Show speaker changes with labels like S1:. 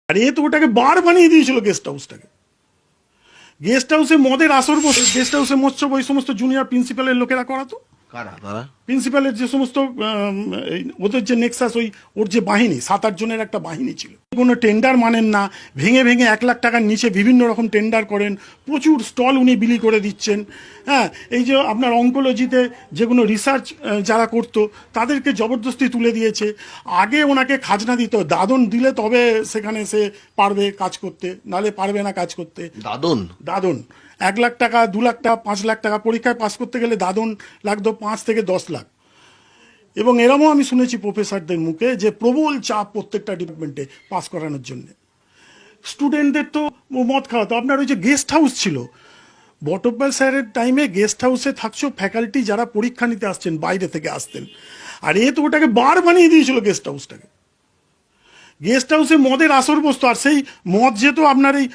S1: আর এ তো ওটাকে বার বানিয়ে দিয়েছিল গেস্ট হাউসটাকে। গেস্ট হাউসে মদের আসর বসে, গেস্ট হাউসে মৎস্য ওই সমস্ত জুনিয়র প্রিন্সিপালের লোকেরা করাতো।
S2: কারা তারা?
S1: প্রিন্সিপালের যে সমস্ত ওদের যে নেক্সাস, ওর যে বাহিনী 7-8 জনের একটা বাহিনী ছিল। কোনো টেন্ডার মানেন না, ভেঙে ভেঙে 1 লাখ টাকার নিচে বিভিন্ন রকম টেন্ডার করেন, প্রচুর স্টল উনি বিলি করে দিচ্ছেন। হ্যাঁ, এই যে আপনার অঙ্কোলজিতে যেগুলো রিসার্চ যারা করতো তাদেরকে জবরদস্তি তুলে দিয়েছে। আগে ওনাকে খাজনা দিত, দাদন দিলে তবে সেখানে সে পারবে কাজ করতে, নালে পারবে না কাজ করতে।
S2: দাদন?
S1: দাদন 1 লাখ টাকা, 2 লাখ টাকা, 5 লাখ টাকা, পরীক্ষায় পাস করতে গেলে দাদন লাগতো 5 থেকে 10 লাখ। এবং এরমও আমি শুনেছি প্রফেসরদের মুখে যে প্রবল চাপ প্রত্যেকটা ডিপার্টমেন্টে পাস করানোর জন্য। স্টুডেন্টদের তো মদ খাওয়াতো। আপনার ওই যে গেস্ট হাউস ছিল, বটব্যাল স্যারের টাইমে গেস্ট হাউসে থাকছো ফ্যাকাল্টি যারা পরীক্ষা নিতে আসছেন, বাইরে থেকে আসতেন। আর এ তো ওটাকে বার বানিয়ে দিয়েছিল গেস্ট হাউসটাকে। গেস্ট হাউসে মদের আসর বসতো, আর সেই মদ যেত আপনার এই